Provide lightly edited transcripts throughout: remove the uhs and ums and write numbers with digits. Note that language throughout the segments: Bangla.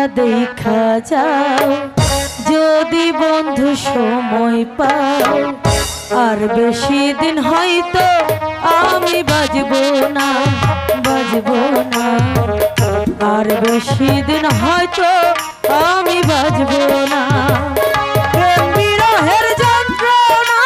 আইসা দেখা যাও যদি বন্ধু সময় পাও, আর বেশি দিন হয়তো আমি বাজবো না, বাজবো না। আর বেশি দিন হয়তো আমি বাজবো না। প্রেম বিরহের যন্ত্রণা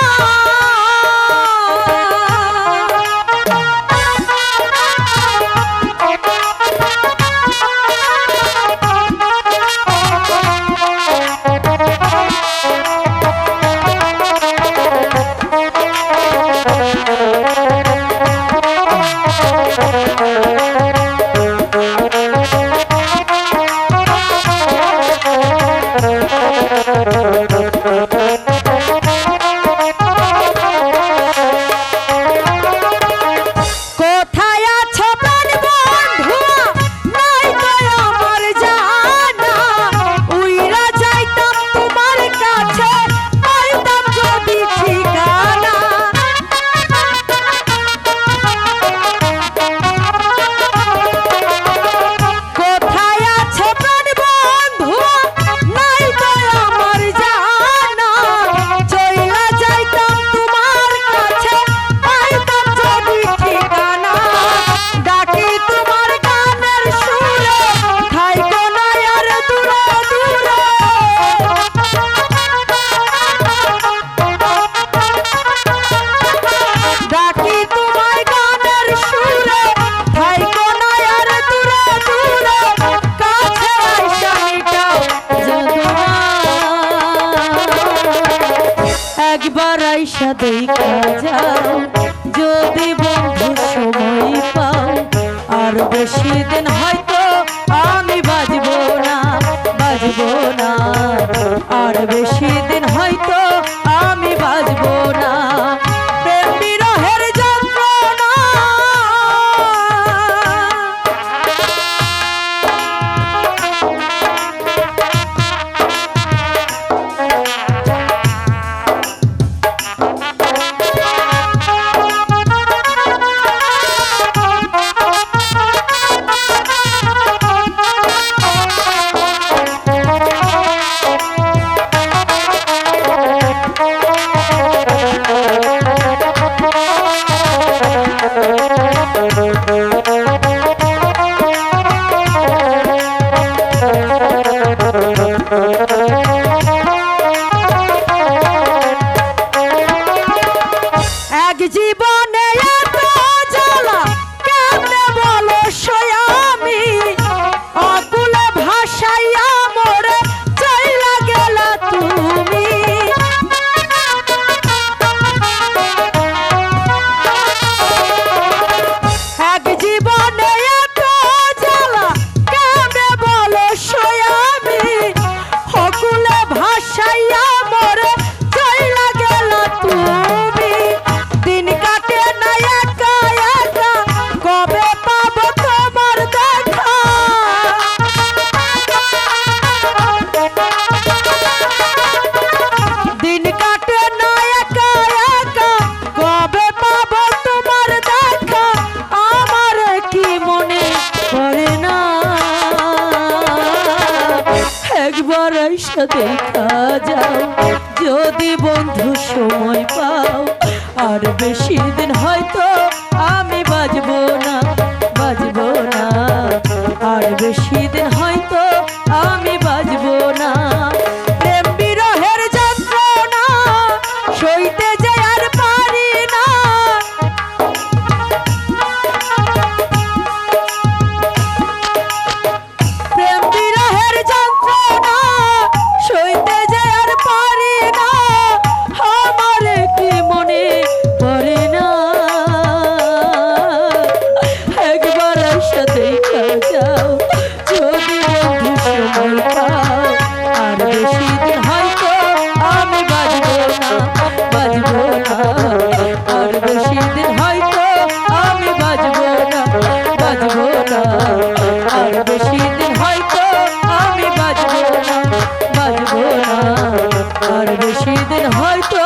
আইসা দেখা যাও যদি বন্ধু সময় পাও, আর বেশি দিন হয়তো আমি বাজবো না, বাজবো না। আর বেশি দিন হয়তো আমি বাজবো না। প্রেম বিরহের যন্ত্রণা জীবনে এত জ্বালা কেমনে বলো আমি, অকুলে ভাসাইয়া মোরে চইলা গেলা তুমি। এক জীবনে এত জ্বালা কেমনে বলো আমি, অকুলে ভাসাইয়া মোরে চইলা গেলা তুমি। দিন কাটে না একা একা, কবে পাবো তোমার দেখা। দিন কাটে না একা একা, কবে পাবো তোমার দেখা। আমার কি মনে পড়ে না একবার আইসা দেখা যাও যদি বন্ধু সময় পাও, আর বেশি দিন হয়তো আমি বাজবো না, বাজবো না। আর বেশি দিন হয়তো আমি বাজবো না। প্রেম বিরহের যন্ত্রণা সইতে যে আর পারি না। প্রেম বিরহের যন্ত্রণা সইতে যে আর পারি না। আমার কি মনে পড়ে না একবার আইসা দেখা যাও যদি বন্ধু সময় পাও, আর বেশি দিন হয়তো আমি বাজবো না, বাজবো না। আর বেশি দিন হয়তো আমি বাজবো না, বাজবো না। আর বেশি দিন হয়তো আমি বাজবো না, বাজবো না। আর বেশি দিন হয়তো